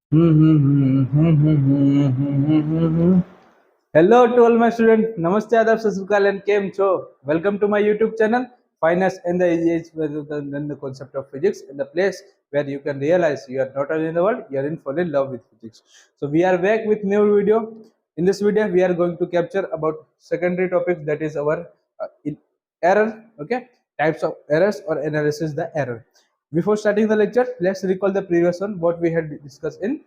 Hello to all my students. Namaste, Adab, Sat Sri Akal and Kem Cho. Welcome to my YouTube channel, Finance and the Age and the concept of physics, and the place where you can realize you are not alone in the world, you are in full in love with physics. So we are back with new video. In this video, we are going to capture about secondary topic, that is our error. Okay, types of errors or analysis the error. Before starting the lecture, let's recall the previous one what we had discussed in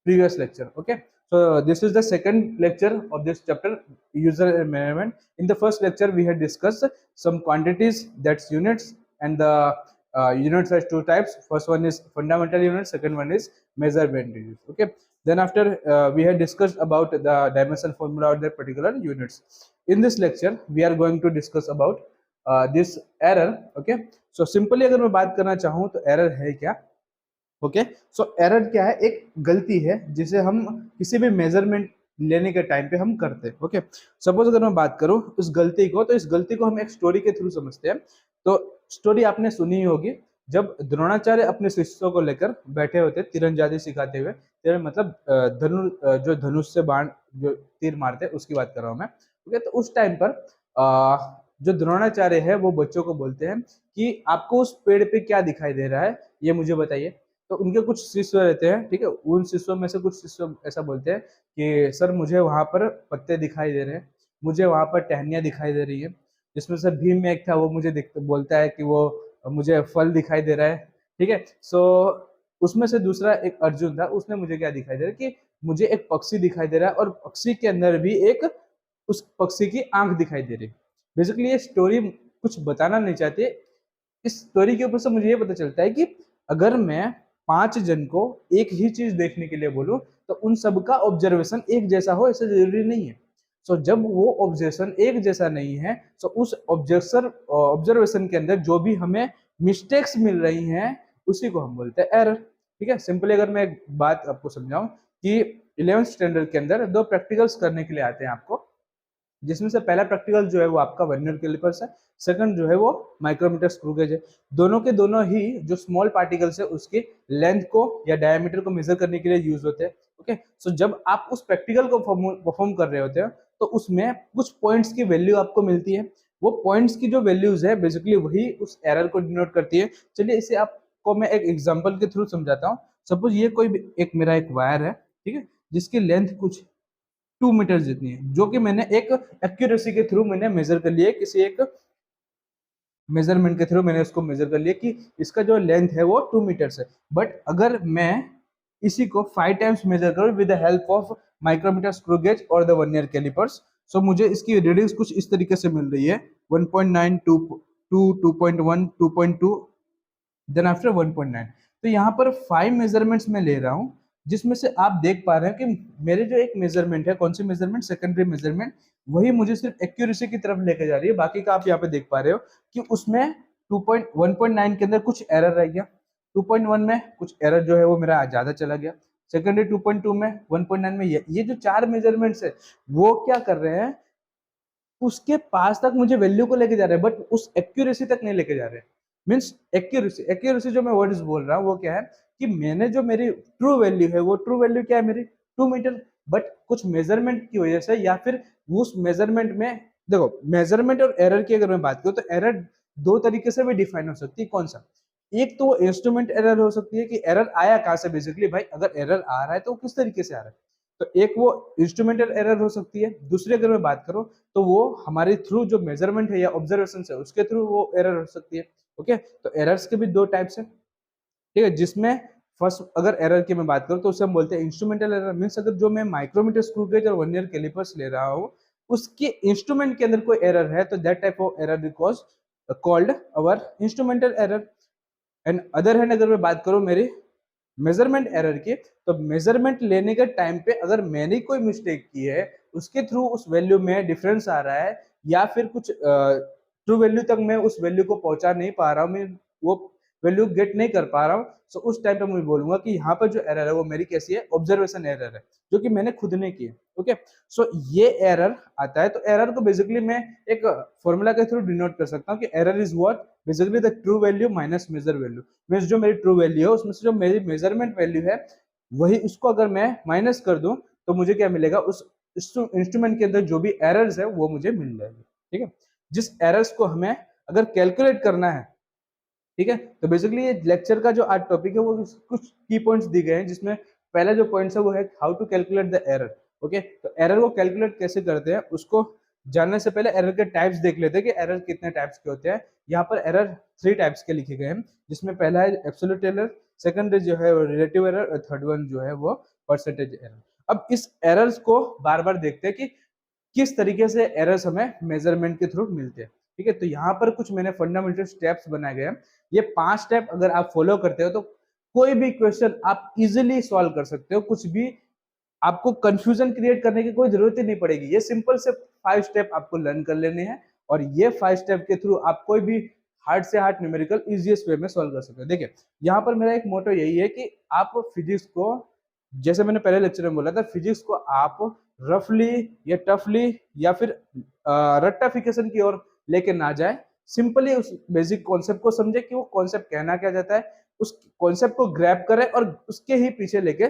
previous lecture. Okay, so this is the second lecture of this chapter, user measurement. In the first lecture we had discussed some quantities, that's units, and the units has two types. First one is fundamental unit, second one is measurement units. Okay, then after we had discussed about the dimension formula of the particular units. In this lecture we are going to discuss about this error. Okay, so simply अगर मैं बात करना चाहूँ तो error है क्या? Okay, so error क्या है? एक गलती है जिसे हम किसी भी मेजरमेंट लेने के टाइम पे हम करते हैं। ओके, सपोज अगर मैं बात करूं उस गलती को, तो इस गलती को हम एक स्टोरी के थ्रू समझते हैं। तो स्टोरी आपने सुनी ही होगी, जब द्रोणाचार्य अपने शिष्यों को लेकर बैठे होते तीरंदाजी सिखाते हुए। तीर मतलब जो धनुष से बाण जो तीर मारते हैं उसकी बात कर रहा हूं मैं। ओके, तो उस टाइम पर जो द्रोणाचार्य है वो बच्चों को बोलते हैं कि आपको उस पेड़ पे क्या दिखाई दे रहा है, ये मुझे बताइए। तो उनके कुछ शिष्य रहते हैं, ठीक है, उन शिष्यों में से कुछ शिष्य ऐसा बोलते हैं कि सर मुझे वहां पर पत्ते दिखाई दे रहे हैं, मुझे वहां पर टहनियां दिखाई दे रही है। जिसमें से भीम में एक था, वो मुझे बोलता है कि वो मुझे फल दिखाई दे रहा है। ठीक है, सो उसमें से दूसरा एक अर्जुन था, उसने मुझे क्या दिखाई दे रहा है कि मुझे एक पक्षी दिखाई दे रहा है, और पक्षी के अंदर भी एक उस पक्षी की आंख दिखाई दे रही है। बेसिकली ये स्टोरी कुछ बताना नहीं चाहती। इस स्टोरी के ऊपर से मुझे ये पता चलता है कि अगर मैं 5 जन को एक ही चीज देखने के लिए बोलूं तो उन सबका ऑब्जर्वेशन एक जैसा हो, ऐसा जरूरी नहीं है। सो जब वो ऑब्जर्वेशन एक जैसा नहीं है, तो उस ऑब्जर्वेशन के अंदर जो भी हमें मिस्टेक्स मिल रही हैं उसी को हम बोलते हैं एरर। ठीक है, सिंपली अगर मैं एक बात आपको समझाऊं कि 11th स्टैंडर्ड के अंदर 2 प्रैक्टिकल्स करने के लिए आते हैं आपको, जिसमें से पहला प्रैक्टिकल जो है वो आपका वर्नियर कैलिपर्स है, सेकंड जो है वो माइक्रोमीटर स्क्रू गेज है। दोनों के दोनों ही जो स्मॉल पार्टिकल्स है उसके लेंथ को या डायमीटर को मेजर करने के लिए यूज होते हैं। ओके, सो जब आप उस प्रैक्टिकल को परफॉर्म कर रहे होते हैं तो उसमें कुछ पॉइंट्स की वैल्यू आपको मिलती है। वो पॉइंट्स की जो वैल्यूज है बेसिकली वही उस एरर को डिनोट करती है। चलिए इसे आपको मैं एक एग्जाम्पल के थ्रू समझाता हूँ। सपोज ये कोई एक मेरा एक वायर है, ठीक है, जिसकी लेंथ कुछ 2 मीटर जितनी है, जो कि मैंने एक एक्यूरेसी के थ्रू मैंने मेजर कर लिया, किसी एक मेजरमेंट के थ्रू मैंने उसको मेजर कर लिया कि इसका जो लेंथ है वो 2 मीटर है। बट अगर मैं इसी को 5 टाइम्स मेजर करूं with the help of micrometer screw gauge और द वर्नियर कैलिपर्स, सो मुझे इसकी रीडिंग्स कुछ इस तरीके से मिल रही है 1.9, 2, 2.1, 2.2, देन आफ्टर 1.9। तो यहाँ पर 5 मेजरमेंट्स में ले रहा हूँ, जिसमें से आप देख पा रहे हैं कि मेरे जो एक मेजरमेंट है, कौन सी मेजरमेंट, सेकेंडरी मेजरमेंट, वही मुझे सिर्फ एक्यूरेसी की तरफ लेके जा रही है। बाकी का आप यहाँ पे देख पा रहे हो कि उसमें 1.9 के अंदर कुछ एरर रह गया, 2.1 में कुछ एरर जो है वो मेरा ज्यादा चला गया, सेकेंडरी 2.2 में, 1.9 में। ये जो 4 मेजरमेंट्स है वो क्या कर रहे हैं, उसके पास तक मुझे वैल्यू को लेके जा रहे हैं, बट उस एक्यूरेसी तक नहीं लेके जा रहे हैं। मीन्स एक्यूरेसी, एक्यूरेसी जो मैं वर्ड्स बोल रहा हूँ वो क्या है कि मैंने जो मेरी ट्रू वैल्यू है, वो ट्रू वैल्यू क्या है मेरी 2 मीटर, बट कुछ मेजरमेंट की वजह से या फिर उस मेजरमेंट में, देखो मेजरमेंट और एरर की अगर मैं बात करूँ तो एरर 2 तरीके से भी डिफाइन हो सकती है। कौन सा? एक तो इंस्ट्रूमेंट एरर हो सकती है कि एरर आया कहां से, बेसिकली भाई अगर एरर आ रहा है तो किस तरीके से आ रहा है। तो एक वो इंस्ट्रूमेंटल एरर हो सकती है। दूसरी अगर मैं बात करूं तो वो हमारे थ्रू जो मेजरमेंट है या ऑब्जर्वेशन है उसके थ्रू वो एरर हो सकती है। ओके, तो एरर्स के भी 2 टाइप्स है, ठीक है, जिसमें फर्स्ट अगर एरर की मैं बात करूं तो उसे हम बोलते हैं इंस्ट्रूमेंटल एरर। मीन्स अगर जो मैं माइक्रोमीटर स्क्रू गेज और वर्नियर कैलिपर्स ले रहा हूं उसके इंस्ट्रूमेंट के अंदर कोई एरर है तो that type of error because called our instrumental error. And other hand अगर मैं बात करूं मेरी मेजरमेंट एरर की, तो मेजरमेंट लेने के टाइम पे अगर मैंने कोई मिस्टेक की है, उसके थ्रू उस वैल्यू में डिफरेंस आ रहा है या फिर कुछ ट्रू वैल्यू तक मैं उस वैल्यू को पहुंचा नहीं पा रहा हूँ, मैं वो वैल्यू गेट नहीं कर पा रहा हूँ, सो उस टाइम पे मैं बोलूंगा कि यहाँ पर जो एरर है वो मेरी कैसी है, ऑब्जर्वेशन एरर है, जो कि मैंने खुद ने की है। ओके, सो ये एरर आता है। तो एरर को बेसिकली मैं एक फॉर्मूला के थ्रू डिनोट कर सकता हूँ कि error is what, basically the true value minus measure value. Means जो मेरी ट्रू वैल्यू है उसमें से जो मेरी मेजरमेंट वैल्यू है वही उसको अगर मैं माइनस कर दूं तो मुझे क्या मिलेगा, उस इंस्ट्रूमेंट के अंदर जो भी एरर्स है वो मुझे मिल जाएगी। ठीक है, जिस एरर्स को हमें अगर कैलकुलेट करना है, ठीक है, तो बेसिकली ये लेक्चर का जो आज टॉपिक है वो कुछ की पॉइंट्स दी गए हैं, जिसमें पहला जो पॉइंट है वो है how to calculate the error. Okay, तो एरर को कैलकुलेट कैसे करते हैं उसको जानने से पहले एरर के टाइप्स देख लेते हैं कि एरर कितने टाइप्स के होते हैं। यहाँ पर एरर 3 टाइप्स के लिखे गए हैं, जिसमें पहला है एब्सोल्यूट एरर, सेकंड जो है वो रिलेटिव एरर, और थर्ड वन जो है वो परसेंटेज एरर। अब इस एरर्स को बार बार देखते हैं कि किस तरीके से एरर्स हमें मेजरमेंट के थ्रू मिलते हैं। ठीक है, तो यहाँ पर कुछ मैंने फंडामेंटल स्टेप्स बनाए गए हैं। ये 5 स्टेप अगर आप फॉलो करते हो तो कोई भी क्वेश्चन आप इजिली सॉल्व कर सकते हो, कुछ भी आपको कंफ्यूजन क्रिएट करने की कोई जरूरत ही नहीं पड़ेगी। ये सिंपल से 5 स्टेप आपको लर्न कर लेने हैं, और ये 5 स्टेप के थ्रू आप कोई भी हार्ड से हार्ड न्यूमेरिकल इजीएस्ट वे में सॉल्व कर सकते हो। देखिए, यहाँ पर मेरा एक मोटो यही है कि आप फिजिक्स को, जैसे मैंने पहले लेक्चर में बोला था, फिजिक्स को आप रफली या टफली या फिर रट्टाफिकेशन की ओर लेके ना जाए। सिंपली उस बेसिक कॉन्सेप्ट को समझे कि वो कॉन्सेप्ट कहना क्या जाता है, उस कॉन्सेप्ट को ग्रैब करें और उसके ही पीछे लेके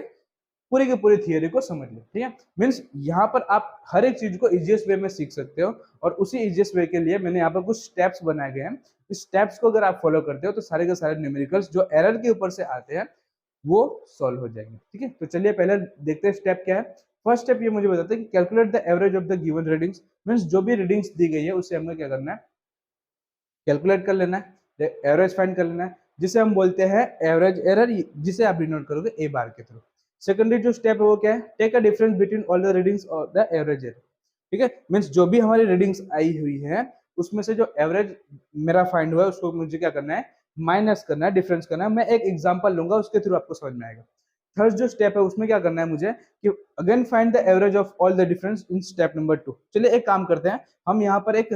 पूरी की पूरी थियरी को समझ ले। ठीक है, मीन्स यहाँ पर आप हर एक चीज को इजिएस्ट वे में सीख सकते हो, और उसी इजिएस्ट वे के लिए मैंने यहाँ पर कुछ स्टेप्स बनाए गए हैं। इस स्टेप्स को अगर आप फॉलो करते हो तो सारे के सारे न्यूमेरिकल्स जो एरर के ऊपर से आते हैं वो सॉल्व हो जाएंगे। ठीक है, तो चलिए पहले देखते हैं स्टेप क्या है। फर्स्ट स्टेप ये मुझे बताते हैं कि calculate the average of the given readings. Means जो भी रीडिंग्स दी गई है उसे हमें क्या करना है, कैलकुलेट कर लेना है, एवरेज फाइंड कर लेना है, जिसे हम बोलते हैं एवरेज एरर, जिसे आप डिनोट करोगे ए बार के थ्रू। सेकेंडरी जो स्टेप है वो क्या है, take a difference between all the readings और द एवरेज एरर। ठीक है, मीन्स जो भी हमारी रीडिंग्स आई हुई है उसमें से जो एवरेज मेरा फाइंड हुआ है उसको मुझे क्या करना है, माइनस करना है, डिफरेंस करना है। मैं एक एग्जांपल लूंगा, उसके थ्रू आपको समझ में आएगा। थर्ड जो स्टेप है उसमें क्या करना है मुझे कि again find the average of all the difference in step number 2। चलिए एक काम करते हैं, हम यहाँ पर एक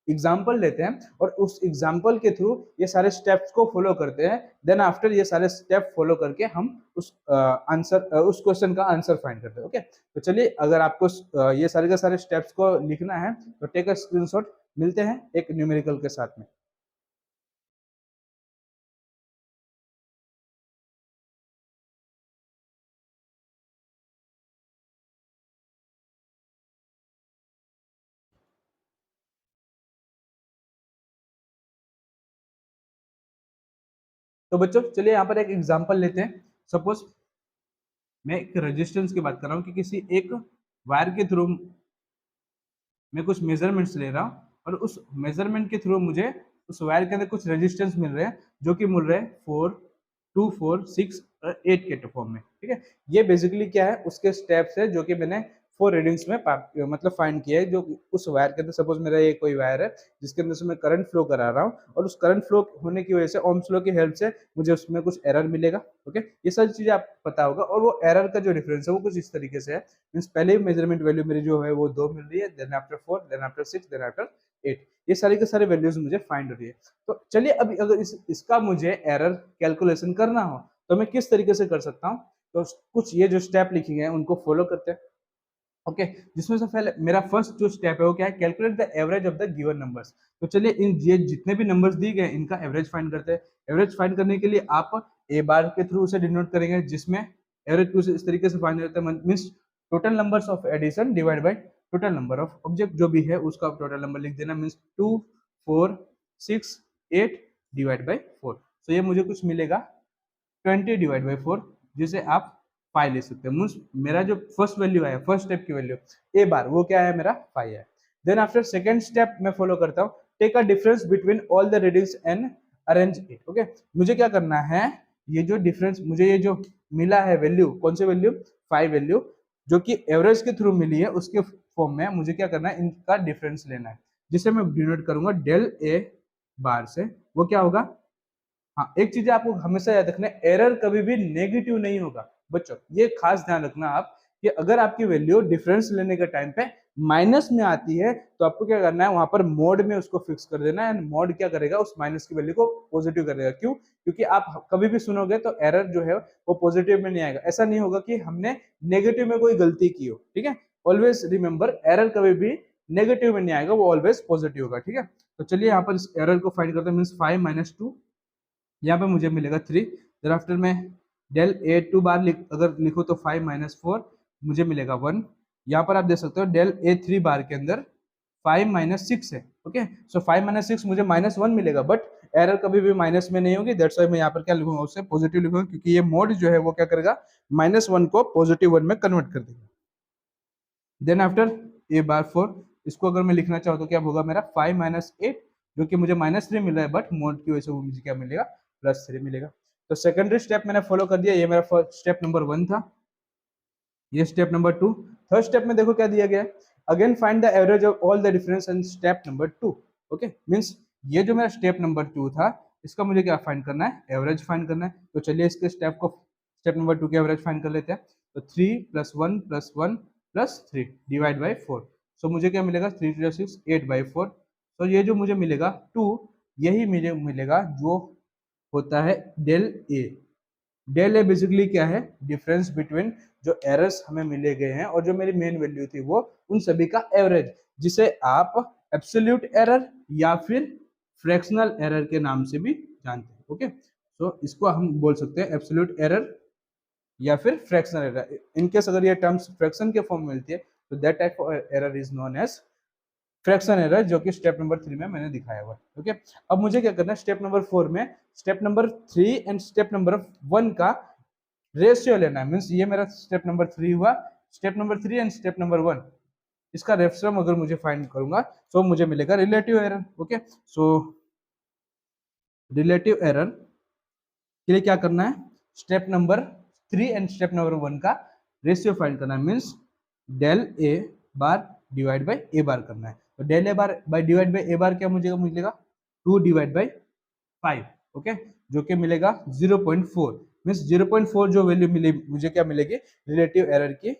एग्जाम्पल लेते हैं और उस एग्जाम्पल के थ्रू ये सारे स्टेप्स को फॉलो करते हैं। देन आफ्टर ये सारे स्टेप फॉलो करके हम उस आंसर उस क्वेश्चन का आंसर फाइंड करते हैं। ओके, तो चलिए अगर आपको ये सारे के सारे स्टेप्स को लिखना है तो टेक अ स्क्रीनशॉट। मिलते हैं एक न्यूमेरिकल के साथ में। तो बच्चों चलिए यहाँ पर एक एग्जाम्पल लेते हैं। सपोज मैं एक रेजिस्टेंस की बात कर रहा हूँ कि किसी एक वायर के थ्रू मैं कुछ मेजरमेंट्स ले रहा हूँ, और उस मेजरमेंट के थ्रू मुझे उस वायर के अंदर कुछ रेजिस्टेंस मिल रहे हैं, जो कि मिल रहे हैं 4, 2, 4, 6 और 8 के फॉर्म में। ठीक है, ये बेसिकली क्या है, उसके स्टेप्स है जो कि मैंने 4 रीडिंग्स में मतलब फाइंड किया है। जो उस वायर के अंदर, सपोज मेरा ये कोई वायर है जिसके अंदर से मैं करंट फ्लो करा रहा हूँ, और उस करंट फ्लो होने की वजह से, ओम्स लॉ की हेल्प से मुझे उसमें कुछ एरर मिलेगा। ओके, ये सारी चीजें आप पता होगा, और वो एरर का जो डिफरेंस है वो कुछ इस तरीके से है। मीन्स पहले ही मेजरमेंट वैल्यू मेरी जो है वो 2 मिल रही है, then after 4, then after 6, then after 8, ये सारे के सारे वैल्यूज मुझे फाइंड हो रही है। तो चलिए अभी अगर इसका मुझे एरर कैलकुलेशन करना हो तो मैं किस तरीके से कर सकता हूँ। तो कुछ ये जो स्टेप लिखे गए हैं उनको फॉलो करते हैं। ओके, जिसमें से पहले मेरा फर्स्ट जो स्टेप है वो क्या है, calculate the average of the given numbers. तो चलिए इन ये जितने भी नंबर्स दिए गए इनका एवरेज फाइंड करते हैं। एवरेज फाइंड करने के लिए आप ए बार के थ्रू उसे डिनोट करेंगे, जिसमें एवरेज कुछ इस तरीके से फाइंड होता है, means total numbers of addition divide by total number of object जो भी है उसका टोटल नंबर लिख देना। Means 2, 4, 6, 8 divide by 4। तो ये मुझे कुछ मिलेगा 20 डिवाइड बाई 4, जिसे आप 5 ले सकते हैं। मीन्स मेरा जो फर्स्ट वैल्यू है, फर्स्ट स्टेप की वैल्यू ए बार, वो क्या है, मेरा 5 है। देन आफ्टर सेकेंड स्टेप मैं फॉलो करता हूँ, take a difference between all the readings and arrange it. Okay, मुझे क्या करना है, ये जो डिफरेंस मुझे ये जो मिला है वैल्यू, कौन सी वैल्यू, 5 वैल्यू जो कि एवरेज के थ्रू मिली है, उसके फॉर्म में मुझे क्या करना है, इनका डिफरेंस लेना है, जिसे मैं डिनोट करूंगा डेल ए बार से। वो क्या होगा, हाँ एक चीज आपको हमेशा याद रखना है, एरर कभी भी नेगेटिव नहीं होगा बच्चों। ये खास ध्यान रखना आप कि अगर आपकी वैल्यू डिफरेंस लेने के टाइम पे माइनस में आती है तो आपको क्या करना है, वहां पर मोड में उसको फिक्स कर देना है। मोड क्या करेगा, उस माइनस की वैल्यू को पॉजिटिव कर देगा। क्यों, क्योंकि आप कभी भी सुनोगे तो एरर जो है वो पॉजिटिव में नहीं आएगा। ऐसा नहीं होगा कि हमने नेगेटिव में कोई गलती की हो। ठीक है, ऑलवेज रिमेंबर, एरर कभी भी नेगेटिव में नहीं आएगा, वो ऑलवेज पॉजिटिव होगा। ठीक है, तो चलिए यहाँ पर इस एरर को फाइंड करते हैं। मीन्स 5 - 2, यहाँ पे मुझे मिलेगा 3। देन आफ्टर में डेल ए 2 बार अगर लिखो तो 5 माइनस 4 मुझे मिलेगा 1। यहाँ पर आप देख सकते हो डेल ए 3 बार के अंदर 5 माइनस 6 है। ओके, सो 5 माइनस 6 मुझे -1 मिलेगा, बट एरर कभी भी माइनस में नहीं होगी, दैट्स व्हाई मैं यहाँ पर क्या लिखूंगा, उससे पॉजिटिव लिखूंगा, क्योंकि ये मोड जो है वो क्या करेगा, -1 को +1 में कन्वर्ट कर देगा। देन आफ्टर ए बार 4, इसको अगर मैं लिखना चाहूँ तो क्या होगा मेरा 5 माइनस 8, जो कि मुझे -3 मिल रहा है, बट मोड की वजह से मुझे क्या मिलेगा, +3 मिलेगा। तो सेकेंडरी स्टेप मैंने फॉलो कर दिया, ये मेरा फर्स्ट स्टेप नंबर 1 था, ये स्टेप नंबर 2। थर्ड स्टेप में देखो क्या दिया गया है, again find the average of all the difference in step number 2। Okay, means ये जो मेरा स्टेप नंबर 2 था, इसका मुझे क्या फाइंड करना है, एवरेज फाइंड करना है। तो चलिए इसके स्टेप नंबर 2 के एवरेज फाइंड कर लेते हैं। तो 3 + 1 + 1 + 3 डिवाइड बाई 4, सो मुझे क्या मिलेगा, 3 × 6 8/4। तो ये जो मुझे मिलेगा 2, यही मुझे मिलेगा जो होता है del A. Del A basically क्या है, डिफरेंस बिटवीन जो एरर्स हमें मिले गए हैं और जो मेरी मेन वैल्यू थी वो उन सभी का एवरेज, जिसे आप एब्सोल्यूट एरर या फिर फ्रैक्शनल एरर के नाम से भी जानते हैं। ओके, सो इसको हम बोल सकते हैं एब्सोल्यूट एरर या फिर फ्रैक्शनल एरर। इनकेस अगर ये टर्म्स फ्रैक्शन के फॉर्म में मिलती है तो that type of error is known as fraction error, जो कि स्टेप नंबर 3 में मैंने दिखाया हुआ है। ओके, अब मुझे क्या करना है, स्टेप नंबर 4 में step number 3 and step number 1 का रेशियो लेना है। मींस ये मेरा स्टेप नंबर 3 हुआ, step number 3 and step number 1, इसका रेशियो अगर मुझे फाइंड करूंगा तो मुझे मिलेगा relative error. Okay, so relative error के लिए क्या करना है, step number 3 and step number 1 का रेशियो फाइंड करना है। Means del A bar divide by A bar करना है। तो del A bar by divide by A bar क्या मुझे मिलेगा, 2 डिवाइड बाई 5। ओके, जो कि मिलेगा 0.4। मीन्स 0.4 जो वैल्यू मिले मुझे क्या मिलेगी, रिलेटिव एरर की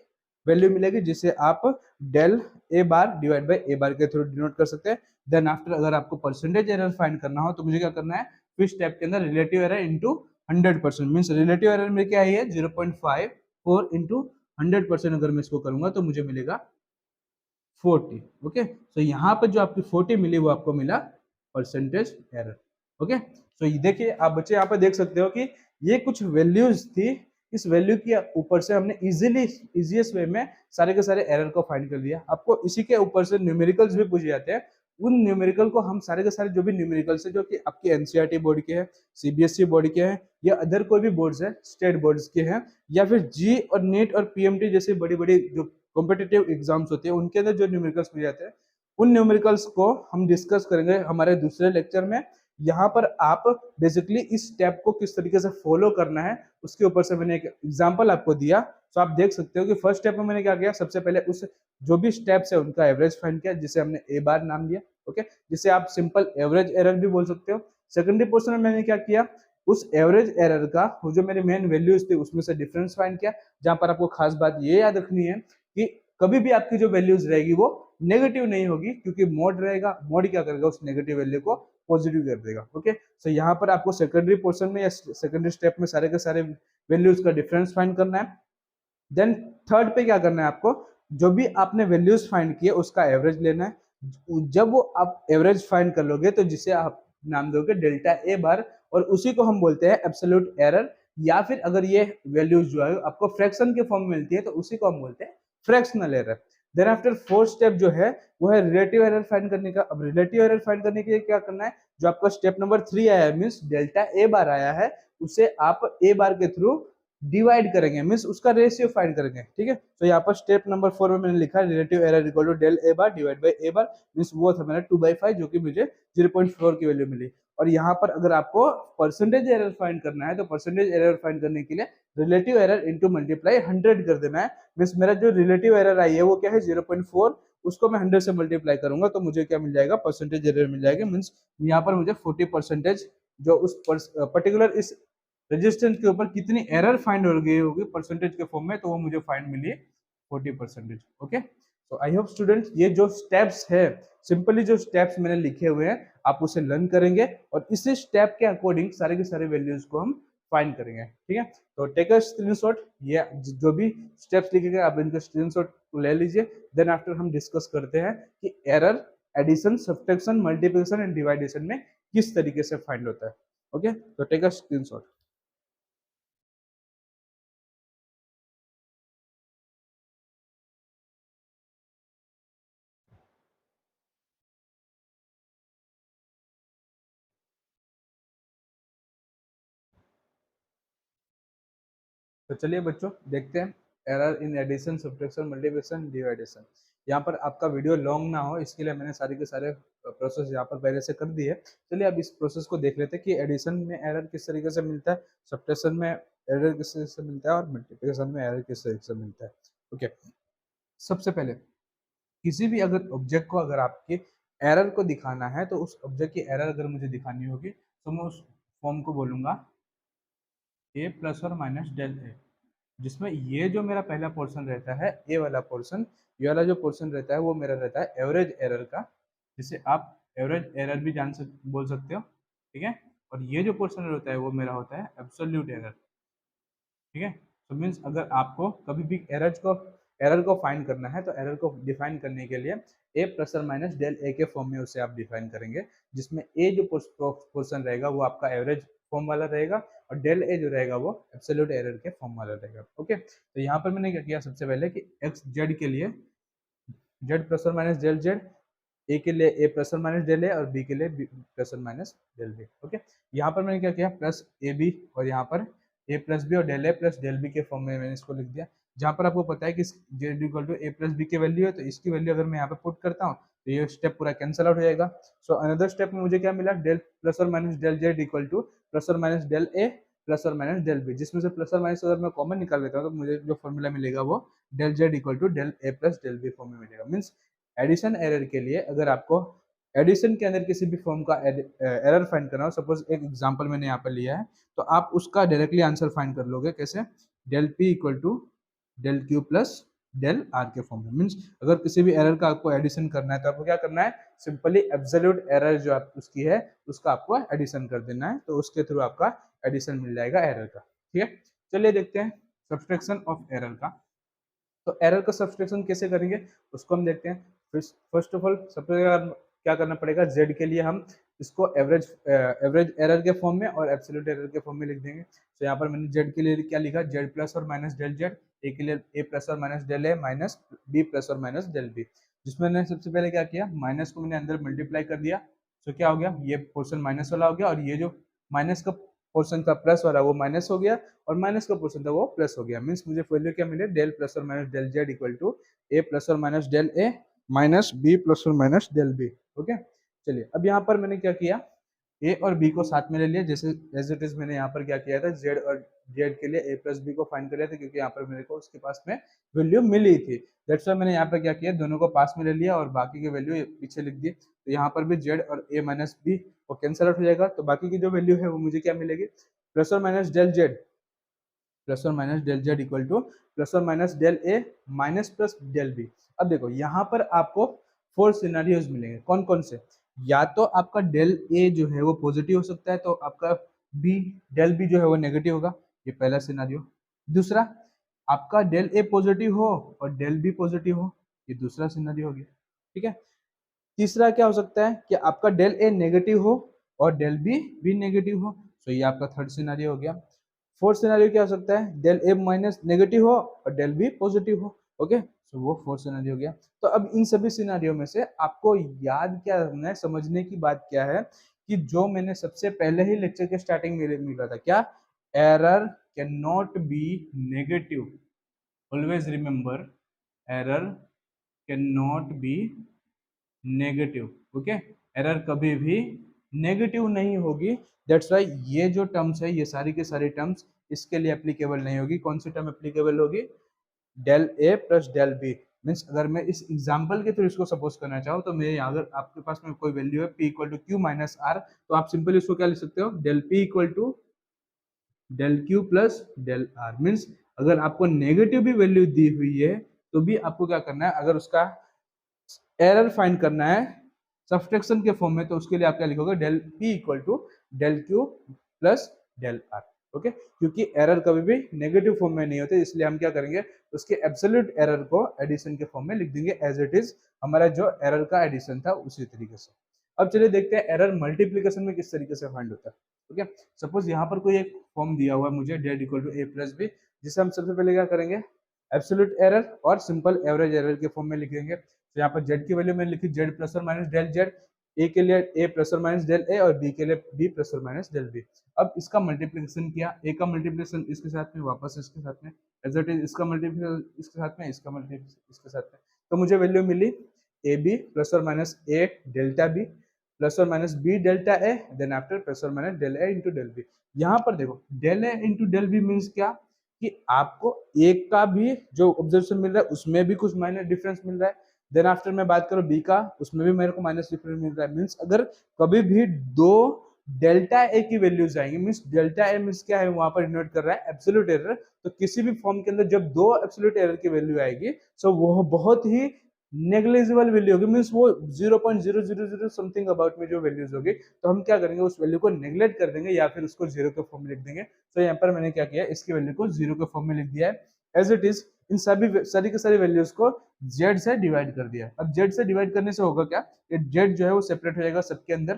वैल्यू मिलेगी, जिसे आप del A bar divide by A bar के थ्रू डिनोट कर सकते हैं। देन आफ्टर अगर आपको परसेंटेज एरर फाइंड करना हो तो मुझे क्या करना है, फिर स्टेप के अंदर relative error into 100%। Means relative error में क्या है, 0.54 इंटू 100% अगर मैं इसको करूंगा तो मुझे मिलेगा 40। ओके, तो यहाँ पर जो आपकी 40 मिली वो आपको मिला परसेंटेज एरर। ओके, तो ये देखिए आप बच्चे यहाँ पे देख सकते हो कि ये कुछ वैल्यूज थी, इस वैल्यू के ऊपर से हमने इजीएस्ट वे में सारे के सारे एरर को फाइंड कर लिया। आपको इसी के ऊपर से न्यूमेरिकल्स भी पूछे जाते हैं, उन न्यूमेरिकल को हम सारे के सारे जो भी न्यूमेरिकल्स है जो कि आपके एनसीईआरटी बोर्ड के हैं, सीबीएसई बोर्ड के हैं, या अदर कोई भी बोर्ड्स है स्टेट बोर्ड्स के हैं, या फिर जी और नीट और पीएमटी जैसे बड़ी बड़ी जो कॉम्पिटिटिव एग्जाम्स होते हैं उनके अंदर जो न्यूमेरिकल्स पूछे जाते हैं, उन न्यूमेरिकल्स को हम डिस्कस करेंगे हमारे दूसरे लेक्चर में। यहाँ पर आप बेसिकली इस स्टेप को किस तरीके से फॉलो करना है उसके ऊपर से मैंने एक एग्जांपल आपको दिया। तो आप देख सकते हो कि फर्स्ट स्टेप में मैंने क्या किया, सबसे पहले उस जो भी स्टेप्स है उनका एवरेज फाइंड किया, जिसे हमने ए बार नाम दिया। ओके, जिसे आप सिंपल एवरेज एरर भी बोल सकते हो। सेकेंडरी पोर्शन में मैंने क्या किया, उस एवरेज एरर का वो जो मेरी मेन वैल्यूज थी उसमें से डिफरेंस फाइंड किया। जहां पर आपको खास बात ये याद रखनी है कि कभी भी आपकी जो वैल्यूज रहेगी वो नेगेटिव नहीं होगी, क्योंकि मोड रहेगा, मोड क्या करेगा, उस नेगेटिव वैल्यू को पॉजिटिव कर देगा। ओके, सो यहाँ पर आपको सेकेंडरी पोर्शन में या सेकेंडरी स्टेप में सारे के सारे वैल्यूज का डिफरेंस फाइंड करना है। देन थर्ड पे क्या करना है, आपको जो भी आपने वैल्यूज फाइंड किए उसका एवरेज लेना है। जब वो आप एवरेज फाइंड कर लोगे तो जिसे आप नाम दोगे डेल्टा ए बार, और उसी को हम बोलते हैं एब्सोल्यूट एरर, या फिर अगर ये वैल्यूज जो है आपको फ्रैक्शन के फॉर्म में मिलती है तो उसी को हम बोलते हैं fractional error. Then after fourth step जो है वो है रिलेटिव एरर फाइंड करने का। अब रिलेटिव एरर फाइंड करने के लिए क्या करना है, जो आपका स्टेप नंबर 3 आया है, मीन्स डेल्टा ए बार आया है, उसे आप ए बार के थ्रू डिवाइड करेंगे, मीन्स उसका रेशियो फाइंड करेंगे। ठीक है, तो यहाँ पर स्टेप नंबर 4 में मैंने लिखा है relative error equal to del A bar divide by A bar, means वो था मेरा 2/5, जो कि मुझे 0.4 की वैल्यू मिली। और यहाँ पर अगर आपको परसेंटेज एरर फाइंड करना है तो परसेंटेज एरर फाइंड करने के लिए रिलेटिव एरर इंटू मल्टीप्लाई 100 कर देना है। मीन्स मेरा जो रिलेटिव एरर आई है वो क्या है, 0.4, उसको मैं 100 से मल्टीप्लाई करूंगा तो मुझे क्या मिल जाएगा, परसेंटेज एरर मिल जाएगा। मीन्स यहाँ पर मुझे 40% जो उस पर्टिकुलर इस रेजिस्टेंस के ऊपर कितनी एरर फाइंड हो गई होगी परसेंटेज के फॉर्म में, तो वो मुझे फाइंड मिली 40%। ओके, तो आई होप स्टूडेंट ये जो स्टेप्स है, सिंपली जो स्टेप्स मैंने लिखे हुए हैं आप उसे लर्न करेंगे और इसी स्टेप के अकॉर्डिंग सारे के सारे वैल्यूज को हम फाइंड करेंगे। ठीक है, तो टेक अ स्क्रीनशॉट, ये जो भी स्टेप्स लिखे गए आप इनका स्क्रीनशॉट ले लीजिए। देन आफ्टर हम डिस्कस करते हैं कि error addition, subtraction, multiplication and divideation में किस तरीके से फाइंड होता है। ओके, तो टेक अ स्क्रीनशॉट। तो चलिए बच्चों देखते हैं error in addition, subtraction, multiplication, divideation. यहाँ पर आपका वीडियो लॉन्ग ना हो इसके लिए मैंने सारे के सारे प्रोसेस यहाँ पर पहले से कर दिए। चलिए अब इस प्रोसेस को देख लेते हैं कि एडिशन में एरर किस तरीके से मिलता है, सब्ट्रैक्शन में एरर किस तरीके से मिलता है और मल्टीप्लिकेशन में एरर किस तरीके से मिलता है। ओके, सबसे पहले किसी भी अगर ऑब्जेक्ट को अगर आपके एरर को दिखाना है तो उस ऑब्जेक्ट की एरर अगर मुझे दिखानी होगी तो मैं उस फॉर्म को बोलूंगा ए प्लस और माइनस डेल ए, जिसमें ये जो मेरा पहला पोर्शन रहता है ए वाला पोर्शन, ये वाला जो पोर्शन रहता है वो मेरा रहता है एवरेज एरर का, जिसे आप एवरेज एरर भी बोल सकते हो। ठीक है, और ये जो पोर्शन होता है वो मेरा होता है एब्सोल्यूट एरर। ठीक है, तो मीन्स अगर आपको कभी भी एरर को फाइंड करना है तो एरर को डिफाइन करने के लिए ए प्लस और माइनस डेल ए के फॉर्म में उसे आप डिफाइन करेंगे, जिसमें ए जो पोर्शन रहेगा वो आपका एवरेज फॉर्म वाला रहेगा और डेल ए जो रहेगा वो एब्सोल्यूट एरर के फॉर्म वाला रहेगा। ओके, तो यहाँ पर मैंने क्या किया, सबसे पहले कि एक्स जेड के लिए जेड प्लस और माइनस डेल जेड, ए के लिए ए प्लस और माइनस डेल ए और बी के लिए बी प्लस और माइनस डेल बी। ओके, यहाँ पर मैंने क्या किया, प्लस ए बी और यहाँ पर ए प्लस बी और del A plus del B के फॉर्म में मैंने इसको लिख दिया। जहाँ पर आपको पता है कि Z equal to A plus B की वैल्यू है, तो इसकी वैल्यू अगर मैं यहाँ पे पुट करता हूँ तो ये स्टेप पूरा कैंसिल आउट हो जाएगा। सो अनदर स्टेप में मुझे क्या मिला, डेल प्लस और minus del Z equal to plus और माइनस डेल ए प्लस और माइनस डेल बी, जिसमें से प्लस और माइनस अगर मैं कॉमन निकाल लेता हूँ तो मुझे जो फॉर्मूला मिलेगा वो del Z equal to del A plus del B form में मिलेगा। मीन्स एडिशन एरर के लिए अगर आपको एडिशन के अंदर किसी भी फॉर्म का एरर फाइंड करना हो, सपोज एक एग्जांपल मैंने यहाँ पर लिया है, तो आप उसका डायरेक्टली आंसर फाइंड कर लोगे कैसे, del P equal to del Q plus del R के फॉर्म में। मीन्स अगर किसी भी एरर का आपको एडिशन करना है तो आपको क्या करना है, सिंपली एब्सोल्यूट एरर जो आप उसकी है उसका आपको एडिशन कर देना है, तो उसके थ्रू आपका एडिशन मिल जाएगा एरर का। ठीक है, चलिए देखते हैं सब्सट्रैक्शन ऑफ एरर का। तो एरर का सब्सट्रैक्शन कैसे करेंगे उसको हम देखते हैं। फर्स्ट ऑफ ऑल सबसे क्या करना पड़ेगा, जेड के लिए हम इसको एवरेज एरर के फॉर्म में और एब्सोल्यूट एरर के फॉर्म में लिख देंगे। तो यहाँ पर मैंने जेड के लिए क्या लिखा, जेड प्लस और माइनस डेल जेड, ए के लिए ए प्लस और minus del A minus B plus और माइनस डेल बी, जिसमें मैंने सबसे पहले क्या किया, माइनस को मैंने अंदर मल्टीप्लाई कर दिया। तो क्या हो गया, ये पोर्शन माइनस वाला हो गया और ये जो माइनस का पोर्शन था प्लस वाला वो माइनस हो गया और माइनस का पोर्शन था वो प्लस हो गया। मीन्स मुझे वैल्यू क्या मिले, डेल प्लस और minus del Z equal to A plus और minus del A minus B plus और माइनस डेल बी। ओके, चलिए अब यहाँ पर मैंने क्या किया, ए और बी को साथ में ले लिया, जैसे एज इट इज मैंने यहाँ पर क्या किया था, जेड और जेड के लिए ए प्लस बी को फाइंड कर लिया था, क्योंकि यहाँ पर मेरे को उसके पास में वैल्यू मिली थी। दैट्स व्हाई मैंने यहाँ पर क्या किया, दोनों को पास में ले लिया और बाकी की वैल्यू पीछे लिख दी। तो यहाँ पर भी जेड और ए माइनस बी वो कैंसिल आउट हो जाएगा, तो बाकी की जो वैल्यू है वो मुझे क्या मिलेगी, प्लस और माइनस डेल जेड, प्लस और minus del Z equal to plus और minus del A minus plus del B. अब देखो यहाँ पर आपको 4 सिनारियोज मिलेंगे, कौन कौन से, या तो आपका डेल ए जो है वो पॉजिटिव हो सकता है तो आपका बी डेल बी जो है वो नेगेटिव होगा, ये पहला सिनारियो। दूसरा, आपका डेल ए पॉजिटिव हो और डेल बी पॉजिटिव हो, ये दूसरा सिनारियो हो गया। ठीक है, तीसरा क्या हो सकता है कि आपका डेल ए नेगेटिव हो और डेल बी भी नेगेटिव हो, तो ये आपका थर्ड सिनारियो हो गया। फोर्थ सिनारियो क्या हो सकता है, डेल ए माइनस नेगेटिव हो और डेल बी पॉजिटिव हो। ओके, सो वो फोर्थ सिनारियो हो गया। तो अब इन सभी सिनारियो में से आपको याद क्या रखना है, समझने की बात क्या है कि जो मैंने सबसे पहले ही लेक्चर के स्टार्टिंग में मिला था, क्या, error can not be negative, always remember, error can not be negative. Okay, error कभी भी नेगेटिव नहीं होगी। दैट्स वाई ये जो टर्म्स है, ये सारी के सारी टर्म्स इसके लिए एप्लीकेबल नहीं होगी। कौन सी टर्म एप्लीकेबल होगी, del A plus del B. Means अगर मैं इस एग्जाम्पल के थ्रू इसको सपोज करना चाहूँ तो मैं अगर आपके पास में कोई वैल्यू है P equal to Q minus R, तो आप सिंपली इसको क्या लिख सकते हो, del P equal to del Q plus del R. Means अगर आपको नेगेटिव भी वैल्यू दी हुई है तो भी आपको क्या करना है, अगर उसका एरर फाइंड करना है सब्सट्रैक्शन के फॉर्म में, तो उसके लिए आप क्या लिखोगे, del P equal to del Q plus del R. Okay, क्योंकि एरर कभी भी नेगेटिव फॉर्म में नहीं होते, इसलिए हम क्या करेंगे, उसके एब्सोल्यूट एरर को एडिशन के फॉर्म में लिख देंगे एज इट इज हमारा जो एरर का एडिशन था उसी तरीके से। अब चलिए देखते हैं एरर मल्टीप्लीकेशन में किस तरीके से फाइंड होता है। ओके, सपोज यहाँ पर कोई एक फॉर्म दिया हुआ है मुझे, del equal to A plus B, जिसे हम सबसे पहले क्या करेंगे, एब्सोल्यूट एरर और सिंपल एवरेज एरर के फॉर्म में लिखेंगे। तो यहाँ पर जेड की वैल्यू मैंने लिखी जेड प्लस और माइनस डेल जेड, ए के लिए ए प्लस और माइनस डेल ए और बी के लिए बी प्लस और माइनस डेल बी। अब इसका मल्टीप्लिकेशन किया, ए का मल्टीप्लिकेशन इसके साथ में, वापस इसके साथ में, एज इट इज इसका मल्टीप्लिकेशन इसके साथ में, इसका मल्टीप्लिकेशन इसके साथ में, तो मुझे वैल्यू मिली ए बी प्लस और minus A delta B plus और minus B delta A, then after plus और minus del A into del B. यहाँ पर देखो del A into del B means क्या कि आपको एक का भी जो ऑब्जर्वेशन मिल रहा है उसमें भी कुछ माइनर डिफरेंस मिल रहा है, देन आफ्टर मैं बात करूं बी का, उसमें भी मेरे को माइनस डिफरेंस मिल रहा है। मीन्स अगर कभी भी दो डेल्टा ए की वैल्यूज आएंगी, मीन्स डेल्टा ए मीन्स क्या है वहां पर डिनोट कर रहा है एब्सोल्यूट एरर, तो किसी भी फॉर्म के अंदर जब दो एब्सोल्यूट एरर की वैल्यू आएगी सो वो बहुत ही नेग्लिजिबल वैल्यू होगी, मीन्स वो 0.000 समथिंग अबाउट में जो वैल्यूज होगी, तो हम क्या करेंगे उस वैल्यू को नेग्लेक्ट कर देंगे या फिर उसको जीरो के फॉर्म में लिख देंगे। तो यहाँ पर मैंने क्या किया, इसकी वैल्यू को जीरो के फॉर्म में लिख दिया है एज इट इज। इन सभी सारी के सारी वैल्यूज को z से डिवाइड कर दिया। अब z से डिवाइड करने से होगा क्या, ये z जो है वो सेपरेट हो जाएगा सबके अंदर,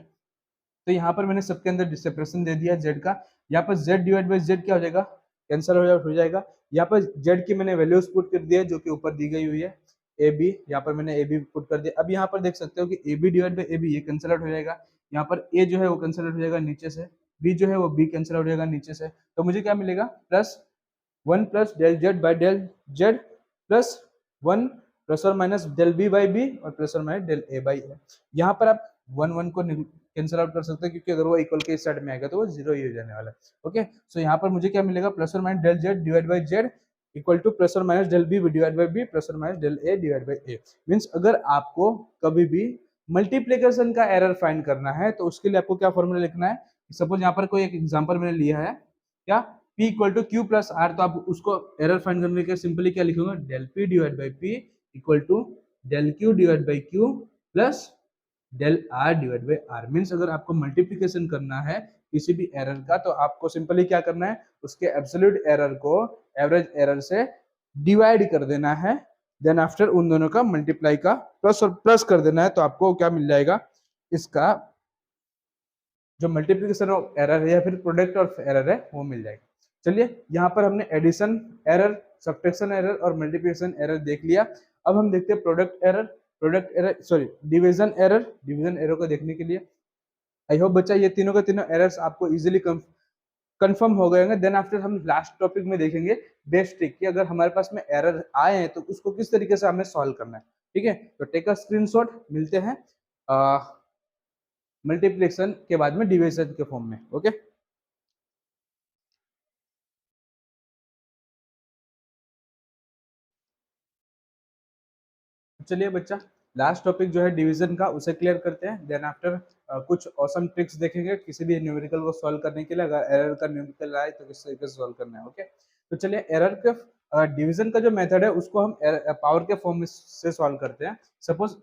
तो यहाँ पर मैंने सबके अंदर सेपरेशन दे दिया z का। यहाँ पर z डिवाइड बाई z क्या हो जाएगा, कैंसिल हो जाएगा। यहाँ पर z की मैंने वैल्यूज पुट कर दिया जो कि ऊपर दी गई हुई है ए बी, यहाँ पर मैंने ए बी पुट कर दिया। अब यहाँ पर देख सकते हो कि A B divide by A B ये कैंसिल आउट हो जाएगा, यहाँ पर ए जो है वो कैंसिल आउट हो जाएगा नीचे से, बी जो है वो बी कैंसिल आउट हो जाएगा नीचे से, तो मुझे क्या मिलेगा plus 1 plus del Z by del Z plus 1 plus और minus del B by B और प्लस और minus del A by A. यहाँ पर आप 1 को कैंसिल आउट कर सकते हैं क्योंकि अगर वो इक्वल के इस साइड में आएगा तो वो जीरो ही हो जाने वाला है। ओके, सो यहाँ पर मुझे क्या मिलेगा प्लस और minus del Z divide by Z equal to plus और minus del B divide by B plus और minus del A divide by A. Means अगर आपको कभी भी मल्टीप्लीकेशन का एरर फाइंड करना है तो उसके लिए आपको क्या फॉर्मूला लिखना है। सपोज यहाँ पर कोई एक एग्जांपल मैंने लिया है क्या, P equal to Q plus R, तो आप उसको एरर फाइंड करने के सिंपली क्या लिखोगे, del P divide by P equal to del Q divide by Q plus del R divide by R. Means अगर आपको मल्टीप्लीकेशन करना है किसी भी एरर का तो आपको सिंपली क्या करना है, उसके एब्सोल्यूट एरर को एवरेज एरर से डिवाइड कर देना है, देन आफ्टर उन दोनों का मल्टीप्लाई का प्लस और प्लस कर देना है, तो आपको क्या मिल जाएगा, इसका जो मल्टीप्लीकेशन ऑफ एरर है या फिर प्रोडक्ट ऑफ एरर है वो मिल जाएगा। चलिए यहाँ पर हमने एडिशन एरर, सब्ट्रैक्शन एरर और मल्टीप्लिकेशन एरर देख लिया। अब हम देखते हैं product error sorry division error. Division error को देखने के लिए आई होप बच्चा ये तीनों के तीनों एरर्स आपको इजीली कंफर्म हो गए होंगे। देन आफ्टर हम लास्ट टॉपिक में देखेंगे बेस्ट ट्रिक कि अगर हमारे पास में एरर आए हैं तो उसको किस तरीके से हमें सॉल्व करना है। ठीक है, तो टेक अ स्क्रीनशॉट, मिलते हैं मल्टीप्लिकेशन के बाद में डिवीजन के फॉर्म में। ओके, चलिए बच्चा लास्ट टॉपिक जो है डिवीजन का उसे क्लियर करते हैं। देन आफ्टर कुछ ऑसम ट्रिक्स देखेंगे किसी भी न्यूमेरिकल को सॉल्व करने के लिए। अगर एरर का न्यूमेरिकल आए तो किस तरीके से सॉल्व करना है। ओके, तो चलिए एरर के डिवीजन का जो मेथड है उसको हम पावर के फॉर्म से सॉल्व करते हैं। सपोज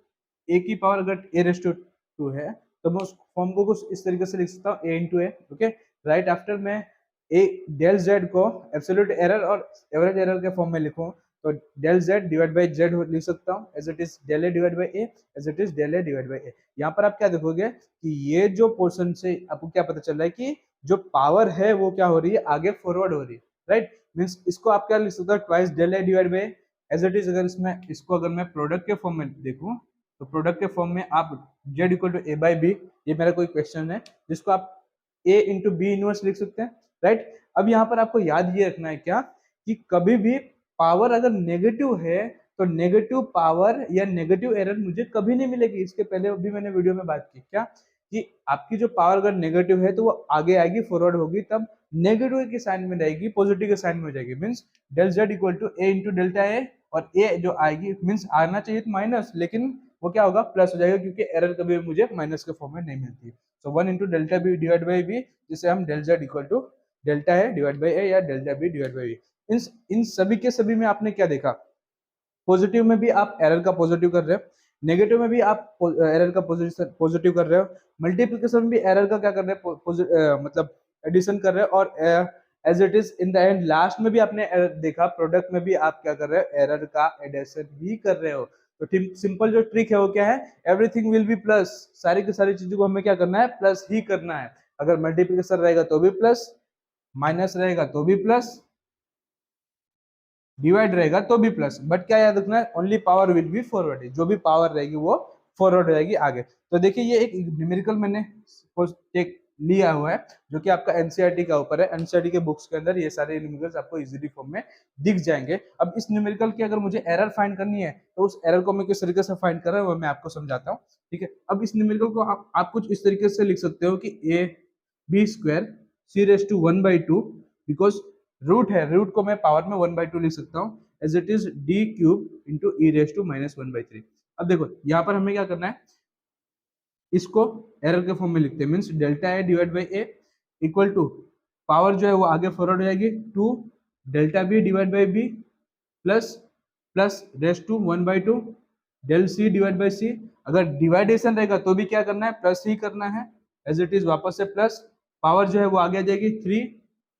ए की पावर अगर ए रेस टू 2 है तो मैं उस फॉर्म को कुछ इस तरीके से लिख सकता हूँ A into A. Okay, right after मैं ए डेल जेड को एब्सोल्यूट एरर और एवरेज एरर के फॉर्म में लिखूं तो del Z divide by Z लिख सकता हूँ as it is del A divide by A, as it is del A divide by A. यहाँ पर आप क्या देखोगे कि ये जो पोर्शन से आपको क्या पता चल रहा है कि जो पावर है वो क्या हो रही है, आगे फॉरवर्ड हो रही है। राइट, मीन्स इसको आप क्या लिख सकते हो, twice del A divide by as it is. अगर इसमें इसको अगर मैं प्रोडक्ट के फॉर्म में देखूं तो प्रोडक्ट के फॉर्म में आप Z equal to A by B, ये मेरा कोई क्वेश्चन है जिसको आप ए इंटू बी इनवर्स लिख सकते हैं। राइट, अब यहाँ पर आपको याद ये रखना है क्या कि कभी भी पावर अगर नेगेटिव है तो नेगेटिव पावर या नेगेटिव एरर मुझे कभी नहीं मिलेगी। इसके पहले भी मैंने वीडियो में बात की क्या कि आपकी जो पावर अगर नेगेटिव है तो वो आगे आएगी, फॉरवर्ड होगी, तब नेगेटिव के साइन में रहेगी, पॉजिटिव के साइन में हो जाएगी। Means del Z equal to A into delta A, और ए जो आएगी मीन्स आना चाहिए तो माइनस, लेकिन वो क्या होगा प्लस हो जाएगा क्योंकि एरर कभी मुझे माइनस के फॉर्म में नहीं मिलती। So 1 into delta B divide by B, जिसे हम del Z equal to delta A divide by A या delta B divide by B. इन सभी के सभी में आपने क्या देखा, पॉजिटिव में भी आप एरर का पॉजिटिव कर रहे हो, नेगेटिव में भी आप एरर का पॉजिटिव कर रहे हो, मल्टीप्लिकेशन में भी एरर का क्या कर रहे हो, मतलब एडिशन कर रहे हो, और as it is in the end last में भी आपने एरर देखा, प्रोडक्ट में भी आप क्या कर रहे हो, एरर का एडिशन ही कर रहे हो। तो सिंपल जो ट्रिक है वो क्या है, एवरीथिंग विल बी प्लस, सारी की सारी चीजों को हमें क्या करना है, प्लस ही करना है। अगर मल्टीप्लिकेशन रहेगा तो भी प्लस, माइनस रहेगा तो भी प्लस, डिवाइड रहेगा तो भी प्लस, बट क्या याद रखना है, only power will be forward, जो भी पावर रहेगी वो फॉरवर्ड हो जाएगी आगे। तो देखिए ये एक न्यूमेरिकल मैंने एक लिया हुआ है जो कि आपका एनसीईआरटी का ऊपर है। एनसीईआरटी के बुक्स के अंदर ये सारे न्यूमेरिकल्स आपको इजीली फॉर्म में दिख जाएंगे। अब इस न्यूमेरिकल की अगर मुझे एरर फाइंड करनी है तो उस एरर को मैं किस तरीके से फाइंड कर रहा हूँ वो मैं आपको समझाता हूँ, ठीक है। अब इस न्यूमेरिकल को आप कुछ इस तरीके से लिख सकते हो कि A B square C raise to 1/2, because root है, रूट को मैं पावर में 1/2 लिख सकता हूँ, as it is D cube into E raise to -1/3। अब देखो यहाँ पर हमें क्या करना है, इसको एरर के फॉर्म में लिखते हैं, means delta A divide by A equal to power जो है वो आगे फॉरवर्ड हो जाएगी 2 delta B divide by B plus plus raise to 1/2 del C divide by C. अगर डिवाइडेशन रहेगा तो भी क्या करना है, प्लस ही करना है, एज इट इज वापस से प्लस, पावर जो है वो आगे आ जाएगी 3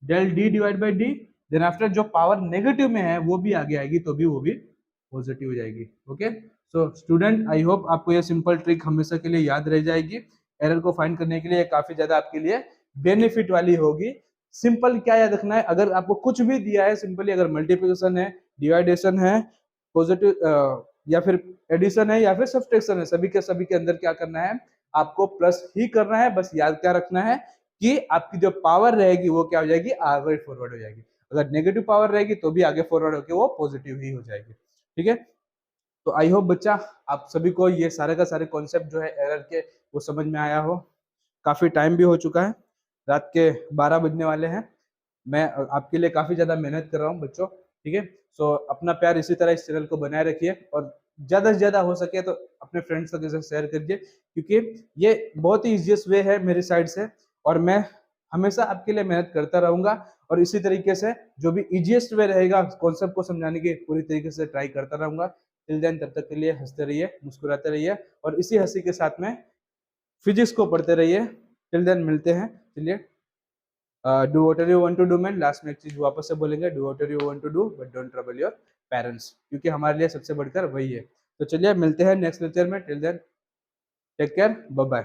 del D divide by D, then after जो पावर नेगेटिव में है वो भी आगे आएगी तो भी वो भी पॉजिटिव हो जाएगी। Okay, so student I hope आपको ये सिंपल ट्रिक हमेशा के लिए याद रह जाएगी। एरर को फाइंड करने के लिए काफी ज्यादा आपके लिए बेनिफिट वाली होगी। सिंपल क्या याद रखना है, अगर आपको कुछ भी दिया है सिंपली, अगर मल्टीप्लिकेशन है, डिवाइडेशन है, पॉजिटिव या फिर एडिशन है या फिर सब्सट्रैक्शन है, सभी के अंदर क्या करना है, आपको प्लस ही करना है। बस याद क्या रखना है कि आपकी जो पावर रहेगी वो क्या हो जाएगी, आगे फॉरवर्ड हो जाएगी। अगर नेगेटिव पावर रहेगी तो भी आगे फॉरवर्ड होकर वो पॉजिटिव ही हो जाएगी, ठीक है। तो आई होप बच्चा आप सभी को ये सारे का सारे कॉन्सेप्ट जो है एरर के वो समझ में आया हो। काफी टाइम भी हो चुका है, रात के 12 बजने वाले हैं। मैं आपके लिए काफी ज्यादा मेहनत कर रहा हूँ बच्चों, ठीक है। सो अपना प्यार इसी तरह इस चैनल को बनाए रखिए और ज्यादा से ज्यादा हो सके तो अपने फ्रेंड्स के साथ शेयर करिए, क्योंकि ये बहुत ही इजिएस्ट वे है मेरी साइड से और मैं हमेशा आपके लिए मेहनत करता रहूंगा और इसी तरीके से जो भी इजिएस्ट वे रहेगा कॉन्सेप्ट को समझाने की पूरी तरीके से ट्राई करता रहूंगा। टिल देन, तब तक के लिए हंसते रहिए, मुस्कुराते रहिए और इसी हंसी के साथ में फिजिक्स को पढ़ते रहिए। टिल देन मिलते हैं, चलिए। Do whatever you want to do man, last में एक चीज वापस से बोलेंगे, do whatever you want to do but don't trouble your parents, क्योंकि हमारे लिए सबसे बढ़कर वही है। तो चलिए मिलते हैं नेक्स्ट लेक्चर में। Till then take care, bye bye.